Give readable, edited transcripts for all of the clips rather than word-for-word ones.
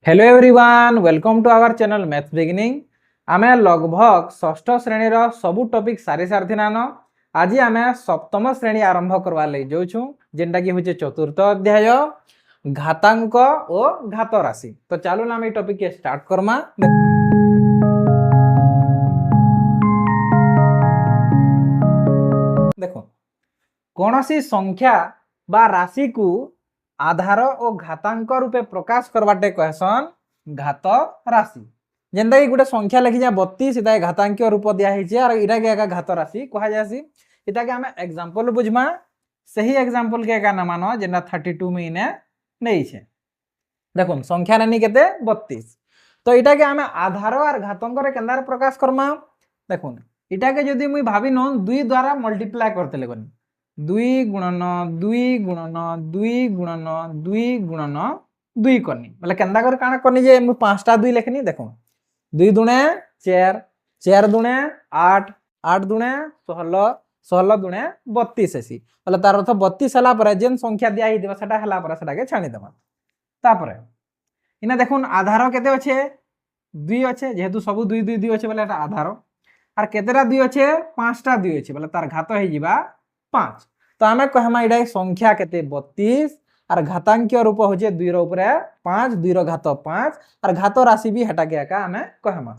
Hello everyone, welcome to our channel maths beginning. आमे लगभग षष्ठ श्रेणी सबू टॉपिक सारी सारी नान आज आमे सप्तम श्रेणी आरंभ करवा ले जाऊँ जेनटा कि होचे चतुर्थ अध्याय घातांक और घात राशि। तो चलो ना ये टॉपिक के स्टार्ट करमा। देखो कौन सी संख्या बा राशि को आधार और घातांक रूपे प्रकाश करवाटे कहसन घात राशि। जेनता कि गोटे संख्या लिखी जाए 32 इटा घातांक रूप दिखाई और इटा के घात राशि कह जासी। इटा के हमें एग्जांपल बुझमा सही एग्जांपल के का मान जेना 32 में इने नहीं छे। देखो संख्या नहीं केते 32 तो इटा के हमें आधार और घातांक रे केंदार प्रकाश करमा। देखो इटा के जदी मुई भाबी न 2 द्वारा मल्टीप्लाई करते लगनी 2 गुणन 2 गुणन 2 गुणन 2 गुणन 2 करनी बोले केंदा कर काना करनी जे मु 5टा 2 लिखनी। देखो 2 दुणे 4 4 दुणे 8 8 दुणे 16 16 दुणे 32 एसी बोले तार अर्थ 32 हला पर जेन संख्या दिया ही देबा सेटा हला पर सेटा के छानी देबा। तापर इना देखुन आधार केते अछि 2 अछि जेहेतु सब 2 2 2 अछि बोले एटा आधार और केतेरा 2 अछि 5टा 2 अछि बोले तार घात हे जिबा 5। तो आमे कहमा इडा संख्या केते 32 और घातांक रूप होचे 2 रो ऊपर 5 2 रो घात 5 और घात राशि भी हटा के का आमे कहमा।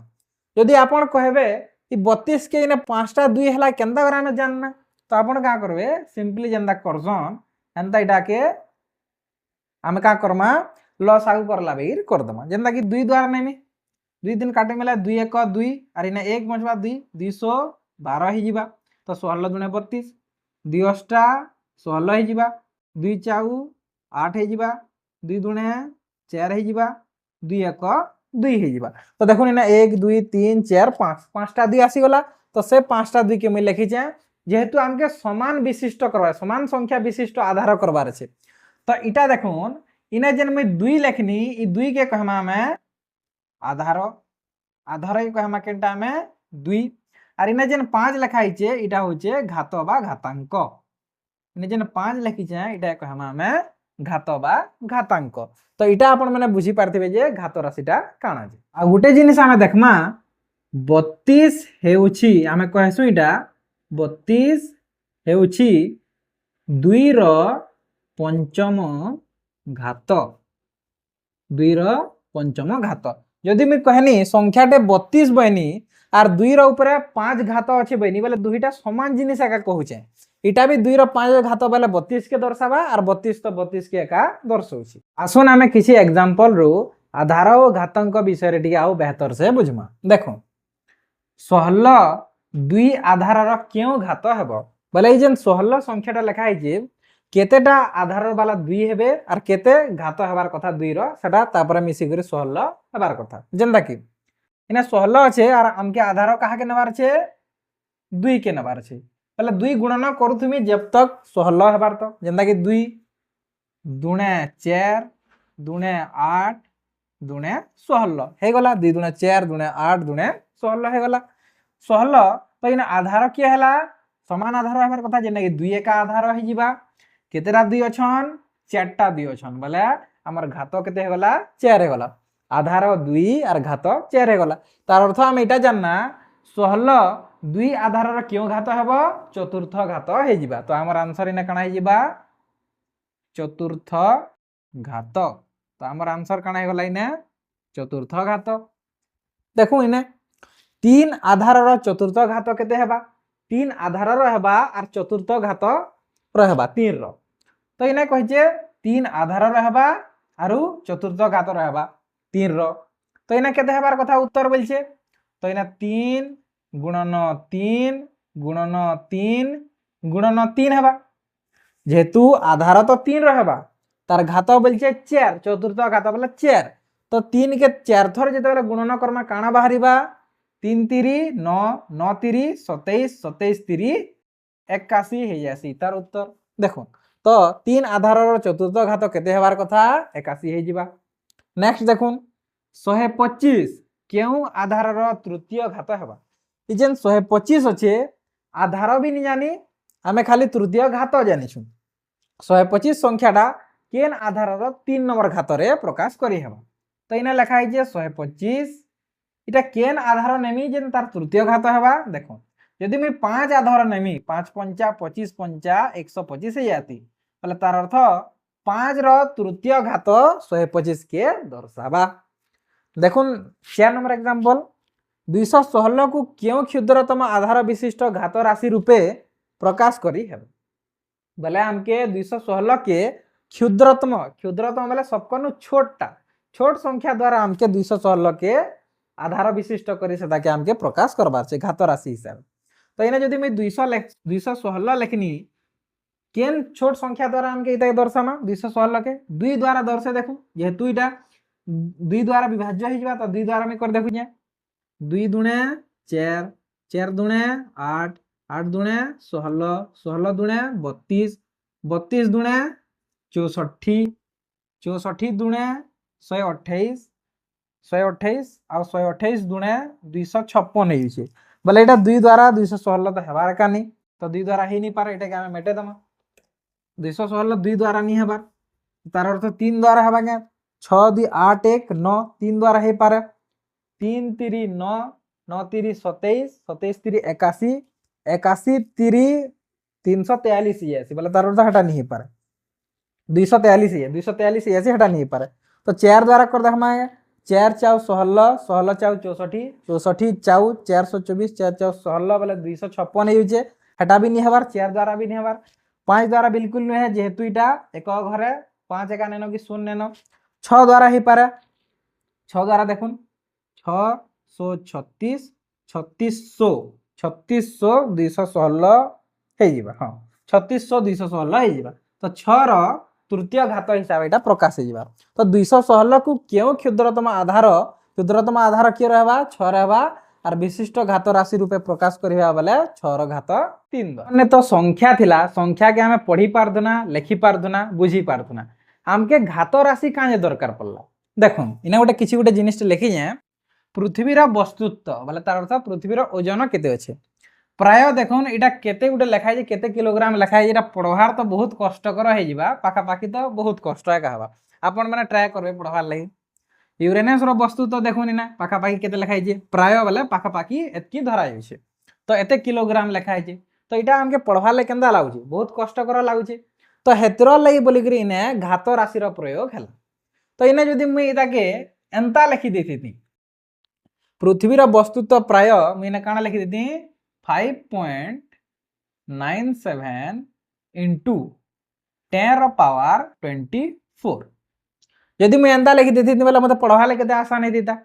यदि आपण कहबे कि 32 के इने 5टा 2 हला केंदा कर आमे जानना तो आपण का करबे सिंपली जेंदा करजन एंता इडा के आमे का करमा लॉस आगु करला बेर कर दमा। जेंदा कि 2 द्वारा नेमी 2 दिन काटे मिला 2 1 2 और इने 1 बचबा 2 212 ही जिबा। तो 16 दुने 32 2 अष्टा 16 ही जिबा 2 चाउ 8 ही जिबा 2 दुने 4 ही जिबा 2 1 2 ही जिबा। तो देखो इना 1 2 3 4 5 5टा 2 आसी गला। तो से 5टा 2 के मैं लिखी जाए जेहेतु हमके समान विशिष्ट करबा समान संख्या विशिष्ट आधार करबार अछि। तो इटा देखुन इना जेन मैं 2 लिखनी ई 2 के कहमा में आधार आधार ही कहमा केनटा में 2 और इने जेन 5 लिखाई छे इटा होचे घात बा घातांक। इने जेन 5 लिखी छे इटा कहमा में घात बा घातांक। तो इटा आपण माने बुझी पारथिबे जे घात राशिटा काना जे। आ गुटे जिनिस आमे देखमा 32 हेउछि आमे कहसु इटा 32 हेउछि 2 रो पंचम घात 2 रो पंचम घात। यदि मैं कहनी संख्याटे 32 बनी और 2 रो ऊपर 5 घात अछि बनी बोले दुईटा समान जिनिस एका कहूचे इटा भी 2 रो 5 घात बोले 32 के दर्शाबा और 32 तो 32 के एका दर्शाउछि। आसुन आमे किछि एग्जांपल रो आधार और घातांक विषय रे आउ बेहतर से बुझमा। देखो 16 2 आधार रो क्यों घात हेबो बोले जेन 16 संख्याटा लिखा है जे केतेटा आधार वाला 2 हेबे और केते घात हेबार कथा 2 रो सेटा तापर मिसी करे 16 हेबार कथा। जेंदा कि इने 16 अछि और हमके आधार कहा के नबार छे 2 के नबार छे पहले 2 गुणन करूथुमी जब तक 16 हेबार तो जेंदा कि 2 दुणे 4 दुणे 8 दुणे 16 हे गला 2 दुणे 4 दुणे 8 दुणे 16 हे गला 16। तो इने आधार के हला समान आधार हेबार कथा जेंदा कि 2 का आधार हे जिबा केतेरा 2 अछन 4टा 2 अछन बोले हमर घात केते हे गला 4 हे गला आधार 2 और घात 4 हे गला। तार अर्थ हम एटा जानना 16 2 आधार रो क्यों घात हेबो चतुर्थ घात हे जिबा। तो हमर आंसर इने कणा हे जिबा चतुर्थ घात। तो हमर आंसर कणा हे गला इने चतुर्थ घात। देखो इने 3 आधार रो चतुर्थ घात केते हेबा 3 आधार रो हेबा और चतुर्थ घात रो हेबा 3 रो। तो इने कहिजे 3 आधार रो हेबा आरु चतुर्थ घात रो हेबा 3 रो। तो इने केते हेबार कथा उत्तर बोलछे तो इने 3 गुणन 3 गुणन 3 गुणन 3 हेबा जेहेतु आधार तो 3 रो हेबा तार घात बोलछे 4 चतुर्थ घात बोले 4। तो 3 के 4 थर जेते बेले गुणन करमा काना बाहरिबा 3 3 9 9 3 27 27 3 81 हे जासी तार उत्तर। देखो तो 3 आधार रो चतुर्थ घात केते हेबार कथा 81 हे जिबा। नेक्स्ट देखुन 125 केउ आधार रो तृतीय घात हेबा इ जेन 125 अछि आधार भी नि जानी हमें खाली तृतीय घात जानिछु 125 संख्याटा केन आधार रो 3 नंबर घात रे प्रकाश करी हेबा। तो इना लिखा है 125 इटा केन आधार नेमी जेन तार तृतीय घात हेबा देखो यदि मुई 5 आधार नेमी 5 पंचा 25 पंचा 125 हे जाती बोले तार अर्थ 5 रो तृतीय घात 125 के दर्शावा। देखुन 4 नंबर एग्जांपल 216 को क्यों क्षुद्रतम आधार विशिष्ट घात राशि रूपे प्रकाश करी है बोले हमके 216 के क्षुद्रतम बोले सबकनु छोट संख्या द्वारा हमके 216 के आधार विशिष्ट करी से ताकि हमके प्रकाश करबार छे घात राशि हिसाब। तो इने जदि मैं 216 लिखनी केन छोट संख्या द्वारा हमके इता दर्शाना 216 के 2 द्वारा दर्शे देखो जेहेतु इटा 2 द्वारा विभाज्य हो जाबा तो 2 द्वारा मैं कर देखु 2 दुणे 4 4 दुणे 8 8 दुणे 16 16 दुणे 32 32 दुणे 64 64 दुणे 128 128 और 128 दुणे 256 है बोले एटा 2 द्वारा 216 तो हेबार का नहीं तो 2 द्वारा ही नहीं पारे एटा के हमें मेटे दमा 216 2 द्वारा नहीं हेबार तार अर्थ 3 द्वारा हेबा के 6 2 8 1 9 3 द्वारा हे पारे 3 3 9 9 3 27 27 3 81 81 3 343 ही ऐसी बोले तार अर्थ हटा नहीं पारे 243 ही है 243 ऐसे हटा नहीं पारे तो 4 द्वारा कर दे हमारे 4 4 16 16 4 64 64 4 424 4 4 16 बोले 256 है हटा भी नहीं हबार 4 द्वारा भी नहीं हबार 5 द्वारा बिल्कुल नहीं है जेहेतु इटा एक घरे 5 एका नेनो कि 0 नेनो 6 द्वारा ही पारे 6 द्वारा देखुन 636 3600 3600 216 हे जीवा हां 3600 216 हे जीवा तो 6 रो तृतीय घात हिसाब एटा प्रकाश हे जीवा तो 216 को क्यों क्षुद्रतम आधार के रहबा 6 रहबा और विशिष्ट घात राशि रूपे प्रकाश करिबा बेले 6 रो घात 3 ने तो संख्या थिला संख्या के हमें पढ़ी पारदुना लिखि पारदुना बुझी पारदुना हमके घात राशि काहे दरकार पड़ला देखुन इना गोटे किछि गोटे जिनिस लिखि जे पृथ्वी रो वस्तुत्व बोले तार अर्थ पृथ्वी रो ओजन केते अछि प्राय देखुन इटा केते गुटे लिखाई जे केते किलोग्राम लिखाई एटा पढ़वार तो बहुत कष्टकर हे जिबा पाखा पाखी तो बहुत कष्ट है कहबा आपन माने ट्राई करबे पढ़वार लागि यूरेनस रो वस्तु तो देखुन ना पाखा पाखी केते लिखाई जे प्राय बोले पाखा पाखी एतकी धरा जाय तो एते किलोग्राम लिखाई जे तो इटा हमके पढ़वार ले केंदा लागु छी बहुत कष्टकर लागु छी तो हेतरो लागि बोली करी इने घात राशि रो प्रयोग हैला तो इने जदी मुई इता के एंता लिखि देथि पृथ्वी रो वस्तुत्व प्राय मुई इने काना लिखि देथि 5.97 into 10 पावर 24 यदि मैं एंता लिखि देथि बोले मते पढ़वाले केते आसान हे दिता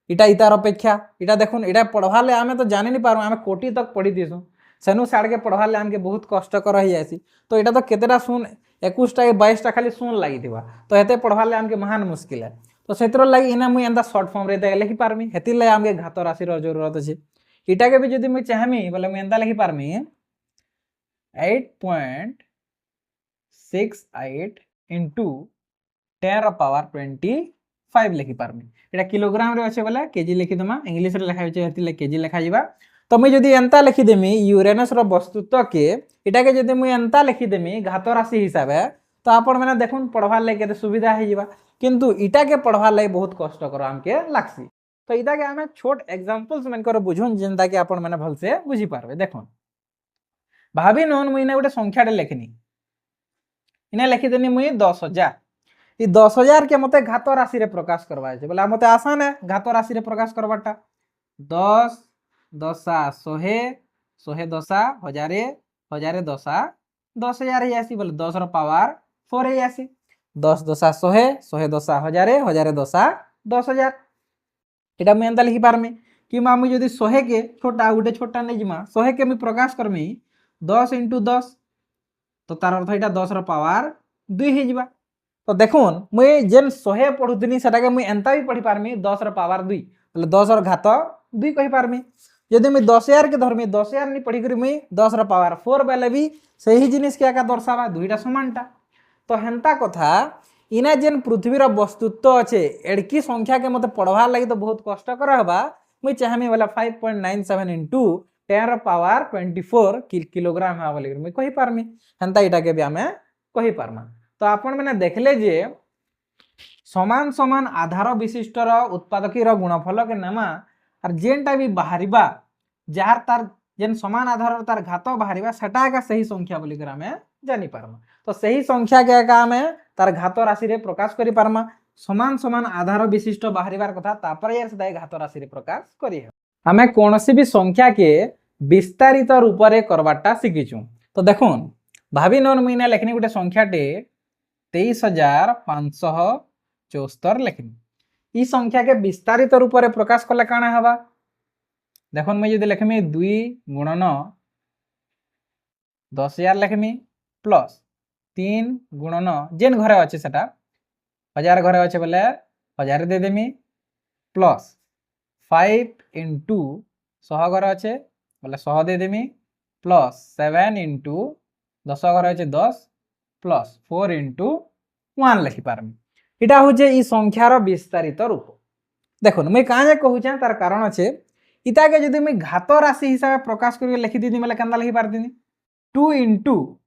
इटा इतार अपेक्षा इटा देखुन इटा पढ़वाले आमे तो जानि नहीं पारू आमे कोटी तक पढ़ी दिसु सेनु साड़ के पढ़वाले हमके बहुत कष्टकर हो जायसी तो इटा तो केतेटा सुन 21 टा 22 टा खाली सुन लागि दिबा तो हेते पढ़वाले हमके महान मुश्किल है तो सेतर लागि इना मुई एंता शॉर्ट फॉर्म रे लिखि पारमी हेति ले हमके घात राशि रो जरूरत अछि इटा के भी जदि मैं चाहमी बोले मैं एंता लिखि पारमी 8.68 into 10 पावर 25 लिखि पारमी एटा किलोग्राम रे अछि बोले केजी लिखि दमा इंग्लिश रे लिखा होय हेति ले केजी लिखा जिबा तो मैं जदि एंता लिखि देमी यूरेनस रो वस्तुत्व के इटा के जदि मैं एंता लिखि देमी घात राशि हिसाब है तो आपण माने देखुन पढ़वार ले केते सुविधा हे जिबा किंतु इटा के पढ़वार ले बहुत कष्ट कर हमके लागसी तो इटा के हमें छोट एग्जांपल्स मन कर बुझुन जेंता कि आपण माने भल से बुझी पारबे देखुन भाभी नोन मुई ने गोटे संख्या रे लेखनी इने लिखि देनी मुई 10000 ई 10000 के मते घात राशि रे प्रकाश करबा छै बोला मते आसान है घात राशि रे प्रकाश करबाटा 10 10 100 100 10 हजारे हजारे 10 10000 ही आसी बोले 10 रो पावर 4 ही आसी 10 10 100 100 10 हजारे हजारे 10 10000 एटा मैं एंता लिखि पारमी कि मामू जदि 100 के छोटा गुटे छोटा नै जिमा 100 के मैं प्रकाश करमी 10 × 10 तो तार अर्थ एटा 10 रो पावर 2 ही जिबा तो देखुन मुई जेन 100 पढुतनी सेटा के मुई एंता भी पढी पारमी 10 रो पावर 2 मतलब 10 रो घात 2 कहि पारमी यदि मैं 10000 के धरमी 10000 नहीं पढ़ी करी मुई 10 रो पावर 4 बेले भी सही जिनिस के का दर्शावा दुईटा समानटा तो हेंता कथा इना जेन पृथ्वी रो वस्तुत्व अच्छे एड़की संख्या के मते पढ़वार लगी तो बहुत कष्टकर हबा मुई चाहमी वाला 5.97 into 10 पावर 24 किलोग्राम हा बोली मुई कहि पारमी हेंता इटा के भी हमें कहि पारमा तो आपण माने देखले जे समान समान आधार विशिष्टर उत्पादकीर गुणफल के नेमा आर जेनटा भी बाहरिबा जार तार जेन समान आधार तार घात बाहरिबा सेटा एका सही संख्या बोली कर हमें जानि पारमा। तो सही संख्या के एका हमें तार घात राशि रे प्रकाश करि पारमा। समान समान आधार विशिष्ट बाहरिबार कथा तापर यार सदा घात राशि रे प्रकाश करि हे। हमें कोनोसी भी संख्या के विस्तारित रूप रे करबाटा शिखिछु। तो देखुन भाभी नन मुई ना लेखनी गुटे संख्याटे 23,574 लेखनी। ई संख्या के विस्तारित रूप रे प्रकाश कले काना हवा देखुन मुई जदि लेखमी 2 गुणन 10,000 लेखमी प्लस 3 गुणन जेन घरे अच्छे सेटा 1000 घरे अच्छे बोले 1000 दे देमी प्लस 5 इंटू 100 घरे अच्छे बोले 100 दे देमी प्लस 7 इंटू 10 घरे अच्छे 10 प्लस 4 इंटू 1 लिखि पारमी। इटा होचे ई संख्यार विस्तारित रूप। देखुन मुई काहे कहूचे तार कारण अच्छे इता के जदि मुई घात राशि हिसाब प्रकाश करके लिखि दीदी मतलब केनता लिखि पारदिनी 2 इंटू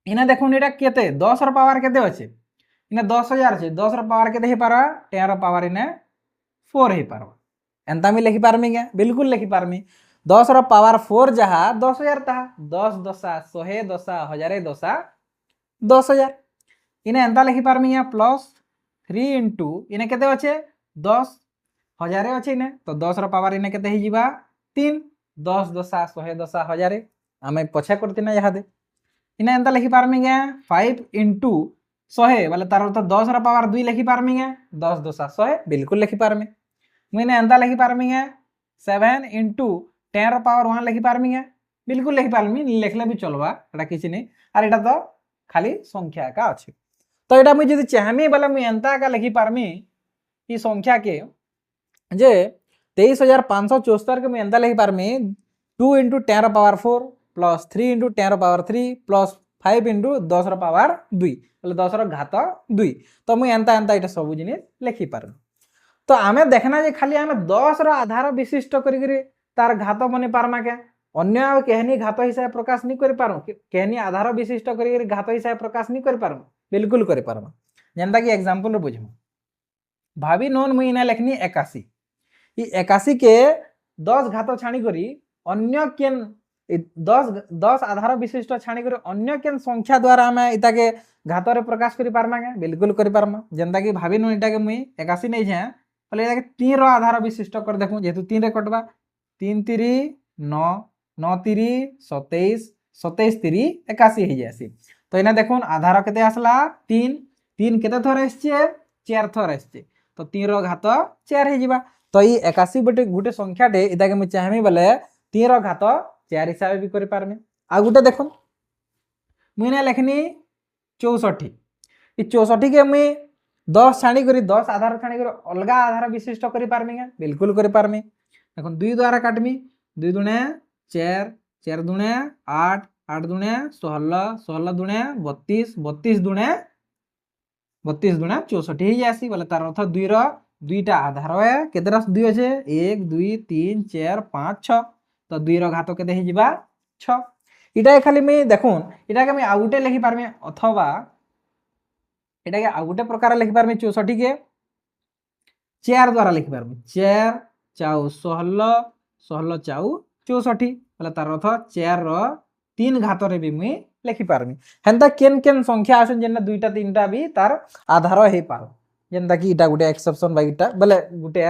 इना देखुन इटा केते 10 र पावर केते अच्छे इना 10,000 अच्छे 10 र पावर केते हे पारबा 10 र पावर इने 4 हे पारबा एंता मी लिखि पारमी क्या बिल्कुल लिखि पारमी 10 र पावर 4 जहा 10,000 ताहा 10 दशा 100 दशा 1000 दशा 10,000 इने एंता लिखि पारमी क्या प्लस 3 इंटू इने केते अच्छे 10,000 अच्छे इने तो 10 र पावर इने केते हिजिबा 3 10 दशा 100 दशा 1000 आमे पछे करतिना यादे इने एंता लिखि पारमी क्या 5 इंटू 100 बोले तार तो 10 र पावर 2 लिखि पारमी क्या 10 दशा 100 बिल्कुल लिखि पारमी मुई ने एंता लिखि पारमी क्या 7 इंटू 10 र पावर 1 लिखि पारमी क्या बिल्कुल लिखि पारमी लिखले भी चलबा एटा किछि नै आर एटा तो खाली संख्या का अछि। तो एटा मुई जदि चाहमी बोले मुई एंता का लिखि पारमी ई संख्या के जे 23,574 के मुई एंता लिखि पारमी 2 इंटू 10 र पावर 4 प्लस 3 इंटू 10 र पावर 3 प्लस 5 इंटू 10 र पावर 2 बोले 10 र घात 2 तो मुई एंता एंता एटा सब जिनिस लिखि पारमी। तो आमे देखना जे खाली आमे 10 र आधार विशिष्ट करी करी तार घात बने पारमा के अन्य केहनी घात हिसाब प्रकाश नहीं करि पारो केहनी आधार विशिष्ट करी करी घात हिसाब प्रकाश नहीं करि पारो बिल्कुल करि पारमा। जेंता कि एग्जांपल रे बुझमु भाभी नोन मुई ना लेखनी 81 ई 81 के 10 घात छाणी करी अन्य केन 10 आधार विशिष्ट छाणी करी अन्य केन संख्या द्वारा आमे इता के घात रे प्रकाश करि पारमा के बिल्कुल करि पारमा। जेंता कि भाभी नोन इटा के मुई 81 नै छै बोले इटा के 3 रो आधार विशिष्ट कर देखु जेतु 3 रे कटबा 3 3 9 9 3 27 27 3 81 हे जासी। तो इना देखुन आधार केते आसला 3 3 केते थर आछे 4 थर आछे तो 3 रो घात 4 हे जिबा। तो ई 81 बटे गुटे संख्या डे इता के मुई चाहमी बोले 3 रो घात 4 हिसाब भी करि पारमी। आ गुटे देखुन मुई ना लेखनी 64 ई 64 के मुई 10 छाणी करी 10 आधार छाणी करी अलगा आधार विशिष्ट करि पारमी क्या बिल्कुल करि पारमी। देखुन 2 द्वारा काटमी 2 दुणे 4 4 दुणे 8 8 दुणे 16 16 दुणे 32 32 दुणे 32 दुणे 64 हे जासी बोले तार अर्थ 2 रो दुईटा आधार है केतेरा 2 अछि 1 2 3 4 5 6 तो 2 रो घात केते हे जिबा 6 इटा खाली मैं देखुन इटा के मैं आउटे लिखि पारमी अथवा इटा के आउटे प्रकार लिखि पारमी 64 के 4 द्वारा लिखि पारमी 4 चाउ 16 16 चाउ 64 बोले तार अर्थ 4 रो 3 घात रे भी मुई लिखि पारमी। हेंता केन केन संख्या आछन जेना दुईटा तीनटा भी तार आधार हे पारो जेंता कि इटा गुटे एक्सेप्शन बाई इटा बोले गुटे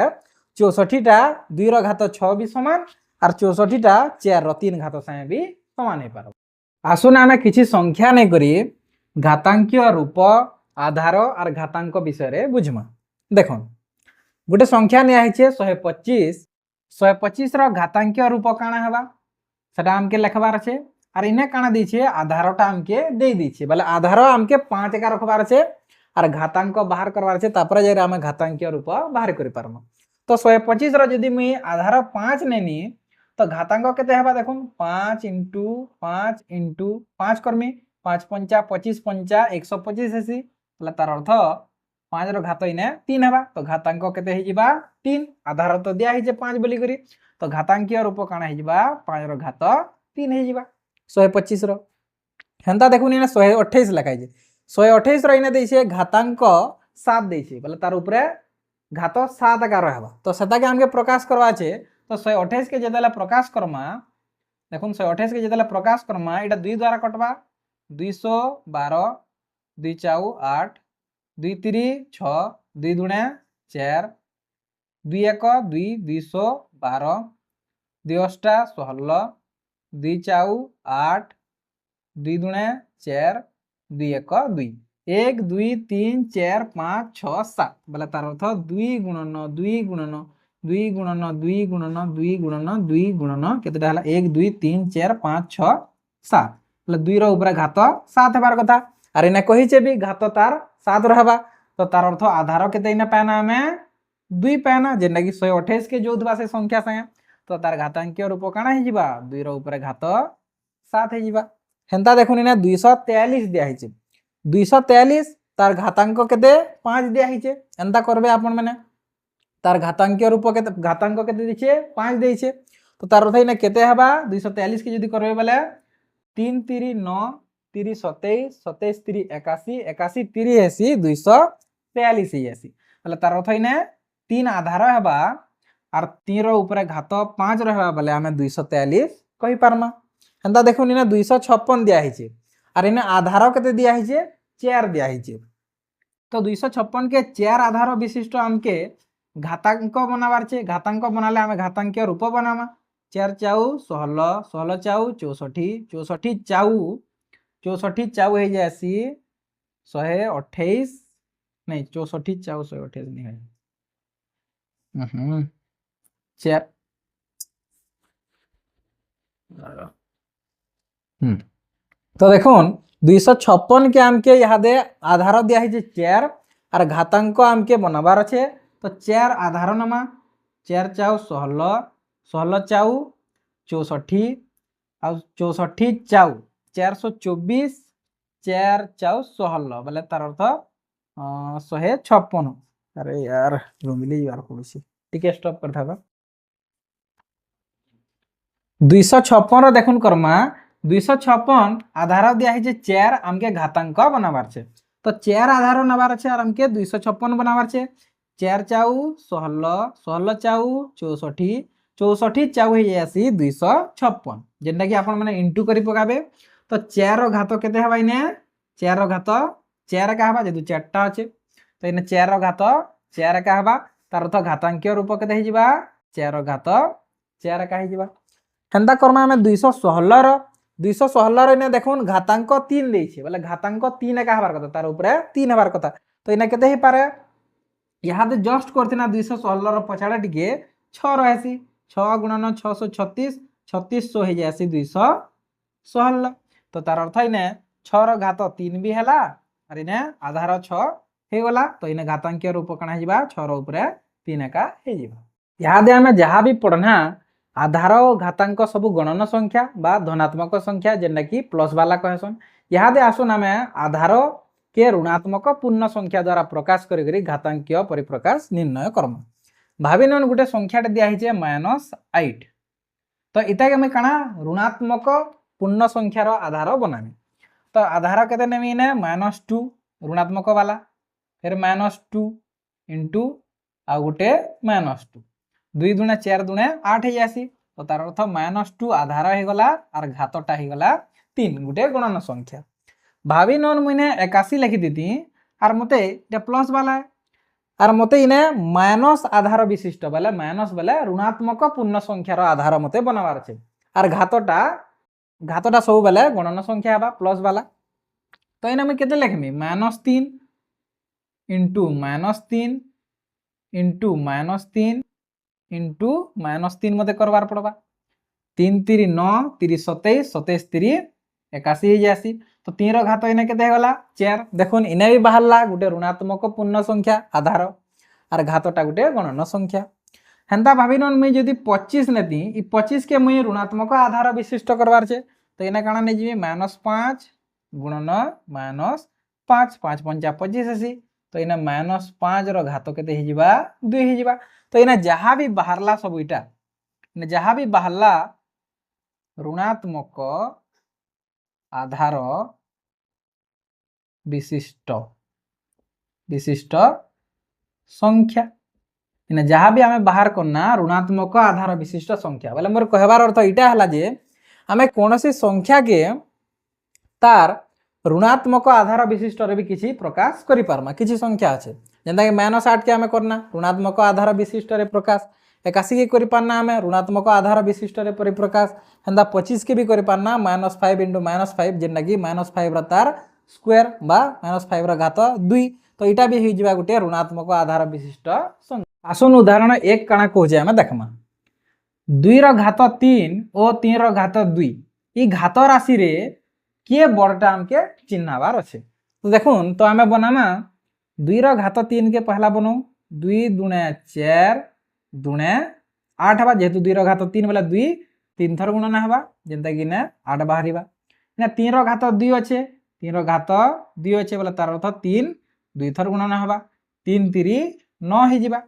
64 टा 2 रो घात 6 भी समान और 64 टा 4 रो 3 घात साए भी समान हे पारो। आसुन आमे किछि संख्या नै करी घातांकीय रूप आधार और घातांक विषय रे बुझमा। देखो गोटे संख्या निया हिचे 125 125 रो घातांकीय रूप काना हेबा सेटा हमके लिखबार छे और इने काना दी छे आधारटा हमके दे दी छे बोले आधार हमके 5 का रखबार छे और घातांक बाहर करवार छे तापर जे हम घातांकीय रूप बाहर करि पारम। तो 125 रो जदी मुई आधार 5 नेनी तो घातांक केते हेबा देखुन 5 इंटू 5 करमी 5 पंचा 25 पंचा 125 हेसी बोले तार अर्थ 5 रो घात इने 3 हेबा तो घातांक केते हे जिबा 3 आधार तो दिया हिजे 5 बोली करी तो घातांकीय रूप काना हे जिबा 5 रो घात 3 हे जिबा 125 रो हेंता देखुन इने 128 लिखाई जे 128 रो इने दै छे घातांक 7 ଦେଇଛି ବୋଲେ ତାର ଉପରେ ଘାତ 7 ଏକା ରହିବା ତ ସେଟାକେ ଆମକେ ପ୍ରକାଶ କରବା আছে ତ 128 কে যেତେବେଳେ প্রকাশ করমা দেখুন 128 কে যেতেলে প্রকাশ করমা এটা 2 দ্বারা কটবা 212 2 চাউ 8 2 3 6 2 দুণে 4 2 1 2 212 2 অষ্টা 16 2 চাউ 8 2 দুণে 4 2 1 2 1 2 3 4 5 6 7 বলে তার অর্থ 2 গুণন 2 গুণন 2 গুণন 2 গুণন 2 গুণন 2 গুণন কেতেটা হলা 1 2 3 4 5 6 7 বলে 2 র উপরে ঘাত 7 হেবার কথা আর এনে কহিছে বি ঘাত তার 7 রহবা তো তার অর্থ আধার কেতে ইনা পায়না আমি 2 পায়না যেটা কি 128 কে যোধবা সে সংখ্যা সাথে তো তার ঘাতাঙ্কীয় রূপ কাଣା হে যিবা 2 র উপরে ঘাত 7 হে যিবা হেনতা দেখুন ইনা 243 দিয়া হইছে 243 তার ঘাতাঙ্ক কেতে 5 দিয়া হইছে এন্তা করবে আপন মানে তার ঘাতাঙ্কীয় রূপ কেতে ঘাতাঙ্ক কেতে দিছে 5 দেইছে তো তার অর্থ ইনা কেতে হবা 243 কে যদি করবে বলে 3 3 9 3 27 27 3 81 81 3 80 243 80 তাহলে তার অর্থ ইনা 3 আধার হবা আর 3 র উপরে ঘাত 5 রহবা বলে আমি 243 কই পারমা হেনতা দেখুন ইনা 256 দিয়া হইছে আর ইনা আধার কেতে দিয়া হইছে 4 দিয়া হইছে তো 256 কে 4 আধার বিশিষ্ট আমকে ঘাতাঙ্ক বানাবার আছে ঘাতাঙ্ক বানালে আমি ঘাতাঙ্কীয় রূপ বানামা 4 চাউ 16 16 চাউ 64 64 চাউ 64 চাউ হয়ে যাসি 128 नहीं 64 চাউ 128 नहीं है 4 তো দেখুন 256 কে আমকে ইহাদে আধার দিয়া হইছে 4 আর ঘাতাঙ্ক আমকে বানাবার আছে তো 4 আধার নামা 4 চাউ 16 16 চাউ 64 আর 64 চাউ 424 4 চাউ 16 বলে তার অর্থ 156 আরে यार রুমিলি यार পড়ছি টিকে স্টপ করতে হবে 256 দেখুন কর্মা 256 আধার দিয়া হইছে 4 আমকে ঘাতাঙ্ক বানাবার আছে তো 4 আধার নেবার আছে আর আমকে 256 বানাবার আছে 4 চাউ 16 16 চাউ 64 64 চাউ হয়ে আসি 256 যেটা কি আপন মানে ইনটু করি পকাবে তো 4 র ঘাত কেতে হবা ইনে 4 র ঘাত 4 একা হবা যেহেতু 4টা আছে তো ইনে 4 র ঘাত 4 একা হবা তার অর্থ ঘাতাঙ্কীয় রূপ কেতে হই যিবা 4 র ঘাত 4 একা হই যিবা হেনতা কর্মা আমি 216 র 216 র ইনে দেখুন ঘাতাঙ্ক 3 দেইছে বলে ঘাতাঙ্ক 3 একা হবার কথা তার উপরে 3 হবার কথা তো ইনে কেতে হে পারে ইহাদে জাস্ট করতে না 216 র পছাড়া টিকে 6 রহেছি 6 গুণন 636 3600 হয়ে যাসি 216 তো তার অর্থ ইনে 6 র ঘাত 3 বি হেলা আর ইনে আধার 6 হে গলা তো ইনে ঘাতাঙ্কীয় রূপ কানা হিবা 6 র উপরে 3 একা হে যিবা ইহাদে আমি যাহা বি পড়না আধার ও ঘাতাঙ্ক সবু গণন সংখ্যা বা ধনাত্মক সংখ্যা যেটা কি প্লস বালা কহেসন ইহাদে আসুন আমি আধার কে ঋণাত্মক পূর্ণ সংখ্যা দ্বারা প্রকাশ করি ঘাতাঙ্কীয় পরিপ্রকাশ নির্ণয় করম ভাবি নন গোটে সংখ্যাটা দিয়া হইছে -8 তো ইটাকে আমি কানা ঋণাত্মক পূর্ণ সংখ্যার আধার বনামি তো আধার কেতে নেমি নে -2 ঋণাত্মক বালা ফির -2 ইনটু आ गोटे -2 2 दुणे 4 दुणे 8 हो जासी तो तार अर्थ -2 आधार हो गला और घातटा हो गला 3 गोटे गणन संख्या भावी नन मुने 81 लिखि देती और मते ये प्लस वाला और मते इने माइनस आधार विशिष्ट बोले माइनस बोले ऋणात्मक पूर्ण संख्यार आधार मते बनावार छे और घातटा सब बेले गणन संख्या हबा प्लस वाला तो इने मैं केते लिखमी -3 इंटू -3 इंटू -3 इंटू -3 मते करवार पड़वा 3 3 9 3 27 27 3 81 हो जासी तो 3 घात इने केते गला 4 देखुन इने भी बाहरला गोटे ऋणात्मक पूर्ण संख्या आधार और घातटा गोटे गणन संख्या हेंता भाबी नन मुई जदी 25 नेती इ 25 के मुई ऋणात्मक आधार विशिष्ट करवार छे तो इने काना नै जिबी -5 गुणन -5 5 5 25 आसी तो इने -5 रो घात केते हि जिबा 2 हि जिबा तो इने जहा भी बाहरला सब इटा इने जहा भी बाहरला ऋणात्मक आधार विशिष्ट विशिष्ट संख्या। इने जहाँ भी आमे बाहर करना ऋणात्मक आधार विशिष्ट संख्या बोले मोर कहबार अर्थ इटा हला जे आमे कोनोसी संख्या के तार ऋणात्मक आधार विशिष्ट रे भी किसी प्रकाश करि पारमा। किसी संख्या अच्छे जेंता कि -8 के आमे करना ऋणात्मक आधार विशिष्ट रे प्रकाश, 81 के करि पारना आमे ऋणात्मक आधार विशिष्ट रे परिप्रकाश, हेंदा 25 के भी करि पारना -5 × -5 जेंटा कि -5 रा तार स्क्वायर बा -5 रा घात 2। तो इटा भी हिजबा गुटे ऋणात्मक आधार विशिष्ट संख्या। आसुन उदाहरण 1 काना कहूजे आमे देखमा 2 रा घात 3 और 3 रा घात 2 ई घात राशि रे किए बड़टा हमके चिन्हाबार अच्छे। तो देखुन तो आमे बनामा 2 रा घात 3 के पहला बनू 2 × 4 × 8 हवा जेहेतु 2 रा घात 3 बोले 2 3 थर गुणन हवा जेंता कि ने 8 बाहरिबा। ने 3 रा घात 2 अच्छे 3 रा घात 2 अच्छे बोले तार अर्थ 3 2 थर गुणन हवा 3 3 9 हि जिबा।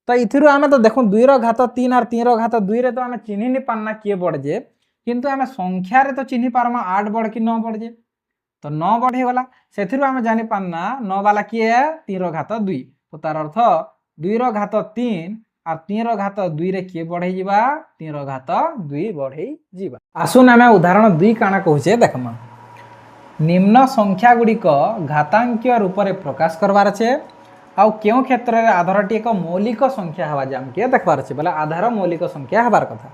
तो इथिरु आमे तो देखुन 2 रा घात 3 और 3 रा घात 2 रे तो आमे चिन्हि नि पारना किए बड़ जे, किंतु आमे संख्या रे तो चिन्हि पारमा 8 बड़ कि 9 बड़ जे। तो 9 बड़ हे गला सेथिरु आमे जानि पारना 9 वाला किए 3 रा घात 2। तो तार अर्थ 2 रा घात 3 और 3 रा घात 2 रे किए बढ़े जिबा 3 रा घात 2 बढ़े जिबा। आसुन आमे उदाहरण 2 काना कहूचे देखमा निम्न संख्या गुडी को घातांकीय रूप रे प्रकाश करबार छे आउ क्यों क्षेत्र रे आधारटी एक मौलिक संख्या हवा जाम के देखबार छे बोले आधार मौलिक संख्या हबार कथा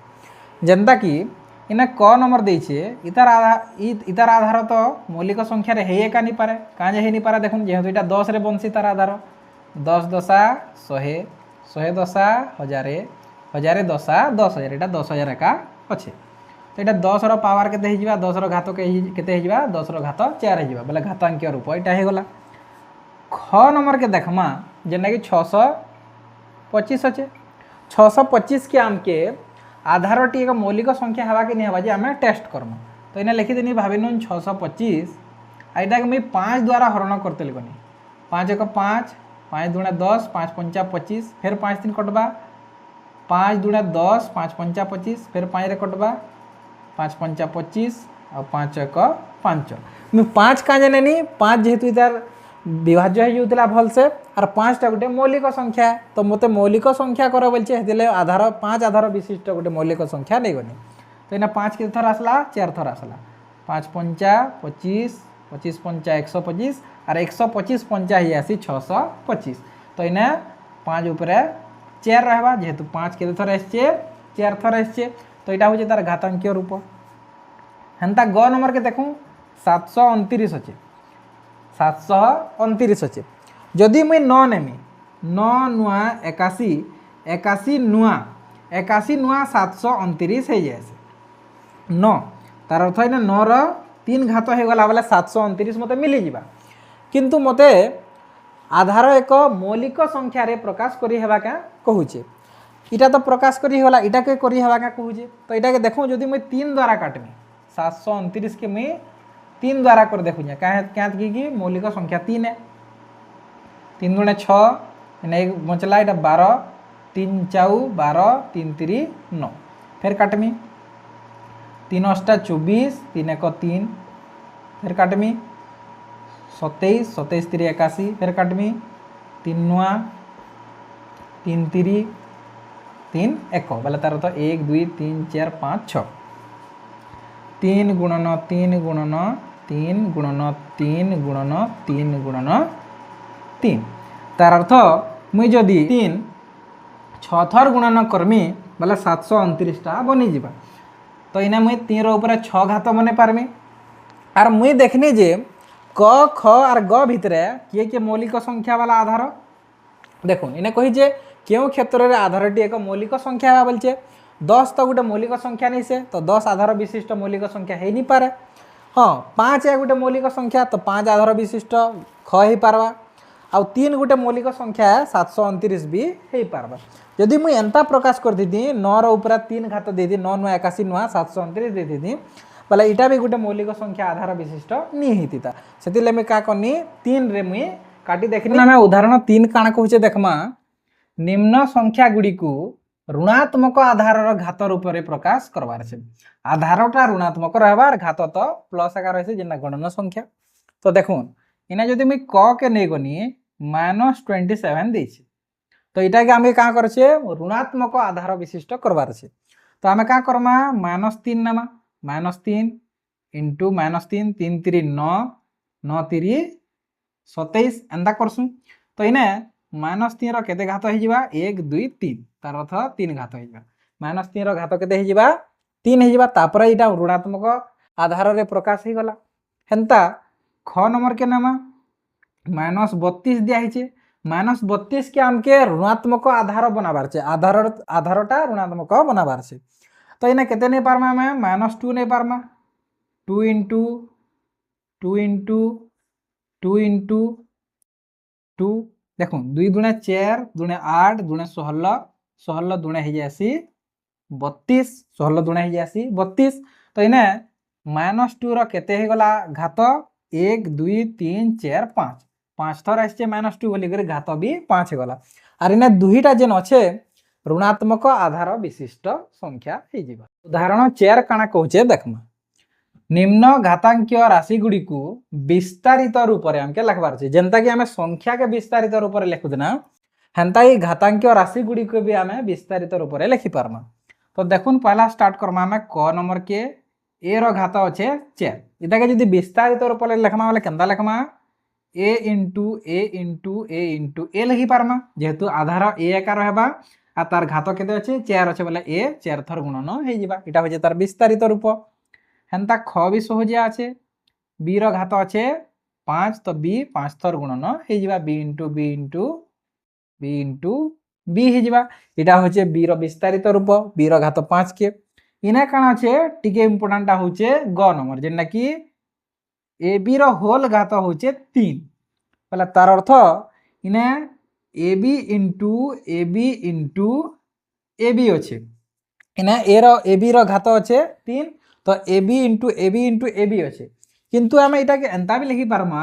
जेंता कि इने क नंबर देइछे इतार आधार तो मौलिक संख्या रे हेय का नि पारे काजे हे नि पारे देखुन जेहेतु इटा 10 रे बंसी तार आधार 10 दशा 100 100 दशा 1000 1000 दशा 10000 इटा 10000 का अच्छे। तो इटा 10 रो पावर केते हे जिबा 10 रो घात केते हे जिबा 10 रो घात 4 हे जिबा बोले घातांकीय रूप इटा हे गला। ख नंबर के देखमा जेना कि 625 अच्छे 625 के आम के आधारटी एक मौलिक संख्या हवा कि नहीं हवा जे आमे टेस्ट करम। तो इने लिखि देनी भाबिनुन 625 आइटा के मैं 5 द्वारा हरण करते लिखनी 5 1 5 5 2 10 5 5 25 फिर 5 3 कटबा 5 2 10 5 5 25 फिर 5 रे कटबा 5 5 25 और 5 1 5 मैं 5 का जानेनी 5 जेहेतु इधर विभाज्य हो जाता भल से और 5टा गोटे मौलिक संख्या तो मते मौलिक संख्या कर बोलचे हेतिले आधार 5 आधार विशिष्ट गोटे मौलिक संख्या नहीं गनी। तो इना 5 के थर आसला 4 थर आसला 5 5 25 25 5 125 और 125 5 ही आसी 625। तो इना 5 ऊपर 4 रहबा जेहेतु 5 के थर आछे 4 थर आछे तो इटा होचे तार घातांकीय रूप। हेंता ग नंबर के देखूं 729 अच्छे 729 अच्छे जदि मुई 9 नेमी 9 नुआ 81 81 नुआ 729 हो जाए 9 तार अर्थ है 9 रो 3 घात हो गला बोले 729 मते मिली जिबा किंतु मते आधार एक मौलिक संख्या रे प्रकाश करी हेबा का कहूचे इटा तो प्रकाश करी होला इटा के करी हेबा का कहूचे। तो इटा के देखो जदि मुई 3 द्वारा काटमी 729 के मुई 3 द्वारा कर देखू क्या कि मौलिक संख्या 3 है 3 गुणे 6 एक बचला इटा 12 3 4 12 3 3 9 फिर काटमी 3 8 24 3 1 3 फिर काटमी 27 27 3 81 फिर काटमी 3 नुआ 3 3 3 1 बोले तार तो 1 2 3 4 5 6 3 गुणन 3 गुणन 3 गुणन 3 गुणन 3 गुणन 3 तार अर्थ मुई जदि 3 6 थर गुणन करमी बोले 729टा बनी जिबा। तो इना मुई 3 रो ऊपर 6 घात बने पारमी आर मुई देखनी जे क ख और ग भितरे किए किए मौलिक संख्या वाला आधार देखुन इने कही जे क्यों क्षेत्र रे आधारटी एक मौलिक संख्या है बोलचे 10 तो गोटे मौलिक संख्या नहीं से तो 10 आधार विशिष्ट मौलिक संख्या है नहीं पारे। हाँ 5 है गोटे मौलिक संख्या तो 5 आधार विशिष्ट ख ही पारवा आउ 3 गोटे मौलिक संख्या है 729 भी हो पारवा। जदि मुई एंता प्रकाश कर दी 9 रो ऊपर 3 घात दे दी 9 9 81 9 729 दे दी बोले इटा भी गोटे मौलिक संख्या आधार विशिष्ट नहीं होता से मुझे क्या करनी 3 रे मुई काटी देखनी आम उदाहरण 3 काण कहूचे देखमा निम्न संख्या गुड़ी को ऋणात्मक आधार घात रूप में प्रकाश करवार छे आधारटा ऋणात्मक रहबार घात तो प्लस आकार रही जेना गणन संख्या। तो देखुन इना जदि मुई क के नहीं गनी -27 ଦେଇଛି। तो यहाँ के आम क्या करे ऋणात्मक आधार विशिष्ट करवार अच्छे। तो आम क्या करमा -3 नमा -3 इंटू -3 3 3 9 9 3 27 एंता करसु। तो इने -3 केते घात हो 1 2 3 तार अर्थ 3 घात हो -3 घात केते हो 3 हो तापर यहाँ ऋणात्मक आधार रे प्रकाश हो गला। हेन्ता ख नंबर के नामा -32 दिखाई -32 के आमके ऋणात्मक आधार बनाबार छे आधारटा ऋणात्मक बनाबार छे। तो इने केते नहीं पारमा हमें -2 नहीं पारमा 2 इंटू 2 इंटू 2 इंटू 2 देखो 2 दुणे 4 दुणे 8 दुणे 16 16 दुणे हो जासी 32 16 दुणे हो जासी 32। तो इने -2 रो केते हो गला घात 1 2 3 4 5 5 थर आसছে -2 बोली कर घात भी 5 गला। आर इने दुईटा जेन अच्छे ऋणात्मक आधार विशिष्ट संख्या हो जिबा। उदाहरण 4 काना कहूचे देखमा निम्न घातांकीय राशि गुडी को विस्तारित रूप रे हमके लिखबार छे। जेंता कि हमें संख्या के विस्तारित रूप रे लिखुदना हेंता ही घातांकीय राशि गुडी को भी हमें विस्तारित रूप रे लिखि पारमा। तो देखुन पहला स्टार्ट करमा हमें क नंबर के ए रो घात अच्छे 4 इटा के यदि विस्तारित रूप रे लिखमा वाले केंता लिखमा ए इंटू ए इंटू ए इंटू ए लिखि पारमा जेहेतु आधार ए एका रहबा आ तार घात केते अछि 4 अछि बोले ए 4 थर गुणन हे जिबा इटा होजे तार विस्तारित रूप। हेंता ख भी सहजिया अछि बी रो घात अछि 5 तो बी 5 थर गुणन हे जिबा B into B into B into B हे जिबा इटा होचे बी रो विस्तारित रूप बी रो घात 5 के इना काना अछि टिके इंपोर्टेंट होचे ग नंबर जेना कि ए बी रो होल घात होचे 3 पहले तार अर्थ इने A B into A B अच्छे इने ए बी रो घात अच्छे 3 तो A B into A B अच्छे किंतु आम इटा के एंता भी लिखि पारमा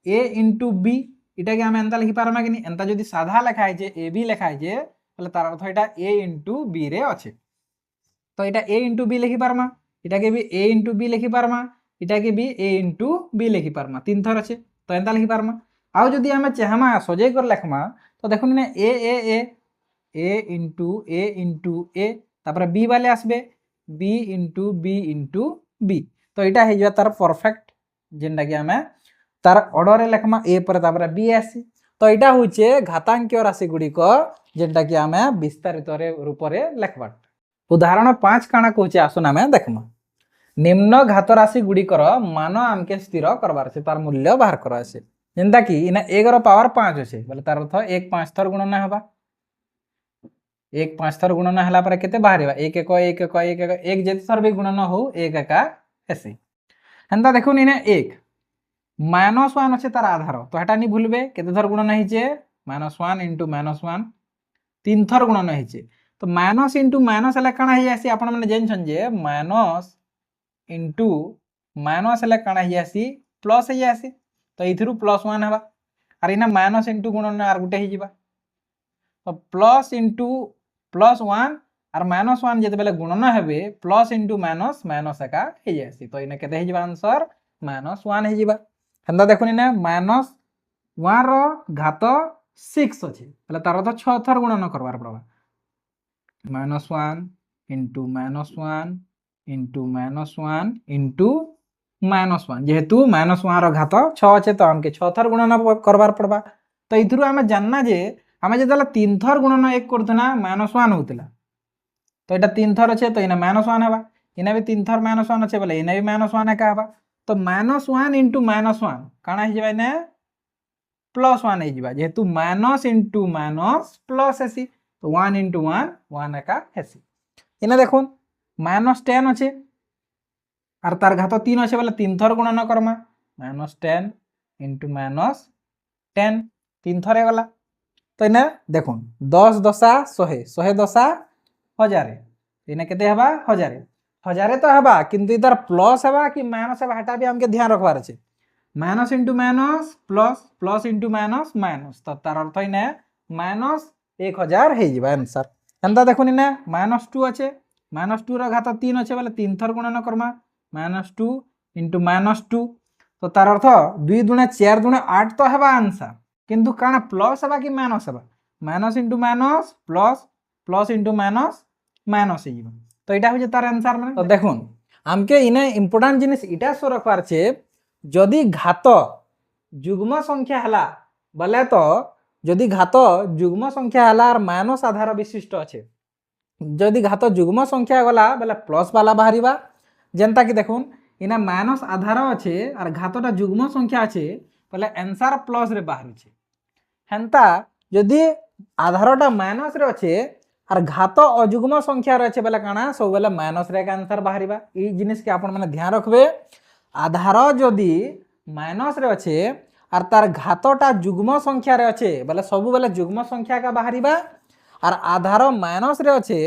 ए इंटू बी इटा के आम एंता लिखि पारमा कि एंता जदि साधा लिखा है ए बी लिखा है पहले तार अर्थ इटा ए इंटू बी रे अच्छे। तो इटा ए इंटू बी लिखि पारमा इटा के भी ए इंटू बी लिखि पारमा इटा के भी ए इंटू बी लिखि पारमा 3 थर अच्छे तो एंता लिखि पारमा। आउ जदि आम चाहमा सजे कर लिखमा तो देखो ए इंटू ए तापर बी वाले आसबे बी इंटू बी तो यहाँ हो तार परफेक्ट जेनटा कि आम तार ऑर्डर रे लिखमा ए पर तापर बी आसी। तो यहाँ हूँ घातांकीय राशि गुड़िक जेनटा कि आम विस्तारित रूप से लिखबा। उदाहरण 5 काना कहूचे आसुन आम देखमा निम्न घात राशि गुड़िकर मान आमके स्थिर करबार छे तार मूल्य बाहर करा छे जेनता कि इना 1 रो पावर 5 अछि बोले तार अर्थ 1 5 थर गुणन हेबा 1 5 थर गुणन हला पर केते बाहरबा 1 1 1 1 1 1 1 जेते थर भी गुणन हो 1 1 ऐसे हेंता देखुन इने 1 -1 अछि तार आधार तो हेटा नि भूलबे केते थर गुणन हिचे -1 इंटू -1 3 थर गुणन हिचे। तो माइनस इंटू माइनस हला काना हि आसी आपण माने जानछन जे माइनस इंटू माइनस हला काना हि आसी प्लस हि आसी तो इथिरु +1 हेबा आर इना माइनस इंटू गुणन आर गुटे हि जिबा तो प्लस इंटू +1 आर -1 जेते बेले गुणन हेबे प्लस इंटू माइनस माइनस एका हि आसी तो इना केते हि जिबा आंसर -1 हि जिबा। हंदा देखुन इना -1 रो घात 6 अछि पहले तार तो 6 थर गुणन करबार पड़बा -1 इंटू -1 इंटू -1 इंटू -1 जेहेतु -1 रो घात 6 अच्छे तो हमके 6 थर गुणन करबार पड़बा। तो इथुरु आमे जानना जे आमे जेतला 3 थर गुणन 1 करथना -1 होतला तो एटा 3 थर अच्छे तो इना -1 हेबा इना भी 3 थर -1 अच्छे बोले इना भी -1 एका हेबा तो -1 इंटू -1 काना हि जेबा इना +1 हि जेबा जेहेतु minus into minus plus AC तो 1 इंटू 1 एका एसी इना देखुन -10 अच्छे आर तार घात 3 अच्छे बोले 3 थर गुणन करमा -10 इंटू -10 3 थर गला तो इना देखुन 10 दशा 100 100 दशा 1000 इना केते हेबा 1000 तो हेबा किंतु इधर प्लस हेबा कि माइनस हेबा हटा भी हमके ध्यान रखबार अछि minus into minus plus plus into minus minus तो तार अर्थ इना -1000 हे जिबा आंसर। एंता देखुन इना -2 अच्छे -2 रो घात 3 अच्छे बोले 3 थर गुणन करमा -2 इंटू -2 तो तार अर्थ 2 दुणे 4 दुणे 8 तो हेबा आंसर किंतु काना प्लस हेबा कि माइनस हेबा minus into minus plus plus into minus minus हो तो यहाँ हूँ तार आंसर माने तो देखुन आमके इने इम्पोर्टाट जिनिस इटा सो रखवार छे जदि घात जुग्म संख्या हला बोले तो जदि घात जुग्म संख्या हला और माइनस आधार विशिष्ट अच्छे जदि घात जुग्म संख्या गला बोले प्लस वाला बाहरिबा जेनता कि देखुन इना माइनस आधार अच्छे और घातटा जुग्म संख्या अच्छे बोले आंसर प्लस रे बाहरुचे हेंता जदि आधारटा माइनस रे अच्छे और घात अजुग्म संख्या रे अच्छे बोले काना सब बोले माइनस रे आंसर बाहरिबा ई जिनिस के आपण माने ध्यान रखबे आधार जदि माइनस रे अच्छे और तार घातटा जुग्म संख्या रे अच्छे बोले सब बोले जुग्म संख्या का बाहरिबा और आधार माइनस रे अच्छे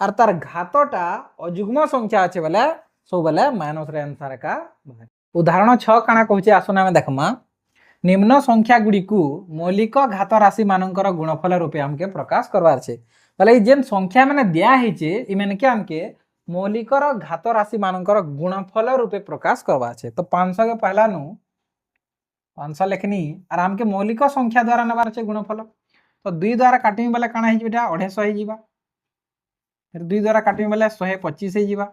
और तार घातटा अजुग्म संख्या अच्छे बोले सब बोले माइनस रे आंसर का उदाहरण 6 काना कहूचे आसुना आमे देखमा निम्न संख्या गुड़ी को मौलिक घात राशि मानकर गुणफल रूपे हमके प्रकाश करवार छे बोले जेन संख्या माने दिया हिचे इ माने के हमके मौलिक घात राशि मानकर गुणफल रूपे प्रकाश करवार छे तो 500 के पहला नु 500 लेखनी और हमके मौलिक संख्या द्वारा नबार छे गुणफल तो 2 द्वारा काटिमी बोले काना हिजबा एटा 250 हिजबा फिर 2 द्वारा काटिमी बोले 125 हिजबा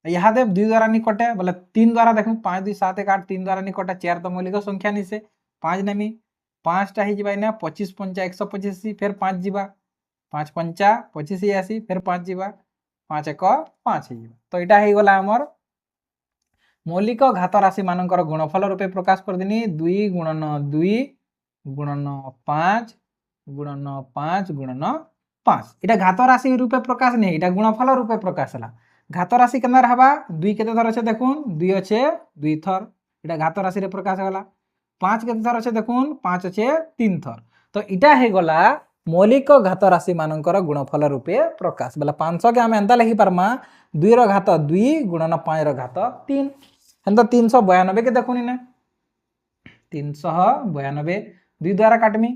यहाँ दे 2 द्वारा नहीं कटे बोले 3 द्वारा देखूँ 5 2 7 1 8 3 द्वारा नहीं कटे 4 तो मौलिक संख्या नहीं से 5 नेमी 5टा ही जीवा इना 25 5 125 फिर 5 जीवा 5 5 25 ही आसी फिर 5 जीवा 5 1 5 ही जीवा तो इटा ही गला हमर मौलिक घात राशि मानकर गुणफल रूपे प्रकाश कर दिनी 2 गुणन 2 गुणन 5 गुणन 5 गुणन 5 इटा घात राशि रूपे प्रकाश नहीं इटा गुणफल रूपे प्रकाश हला घात राशि केना रहबा 2 केते थर अछि देखुन 2 अछि 2 थर इटा घात राशि रे प्रकाश होला 5 केते थर अछि देखुन 5 अछि 3 थर तो इटा हे गला मौलिक घात राशि मानकर गुणफल रूपे प्रकाश बोला 500 के हम एंता लिखि परमा 2 रो घात 2 गुणन 5 रो घात 3 एंता 392 के देखुन इने 392 2 द्वारा काटमी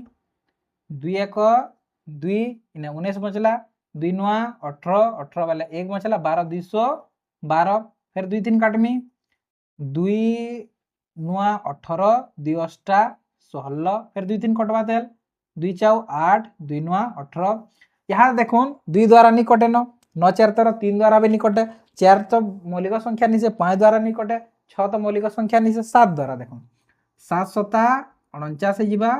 2 1 2 इने 19 बचला 2 9 18 18 वाले 1 बचला 12 212 फिर 2 3 काटमी 2 9 18 2 8 16 फिर 2 3 कटवा देल 2 4 8 2 9 18 यहाँ देखुन 2 द्वारा नहीं कटे न 9 4 तर 3 द्वारा भी नहीं कटे 4 तो मौलिक संख्या नहीं से 5 द्वारा नहीं कटे 6 तो मौलिक संख्या नहीं से 7 द्वारा देखुन 7 7 49 जीवा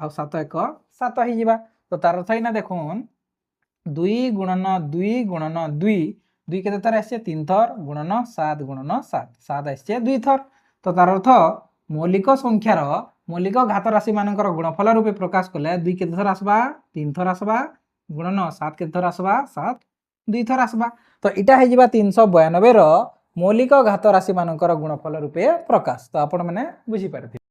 आ 7 1 7 ही जीवा तो तार अर्थ ना देखुन 2 गुणन 2 गुणन 2 2 के थर आसे 3 थर गुणन 7 गुणन 7 7 आसे 2 थर तो तार अर्थ मौलिक संख्यार मौलिक घात राशि मानकर गुणफल रूपे प्रकाश कले 2 के थर आसबा 3 थर आसबा गुणन 7 के थर आसबा 7 2 थर आसबा तो इटा हे जिबा 392 रो मौलिक घात राशि मानकर गुणफल रूपे प्रकाश तो आपण माने बुझी पारथि।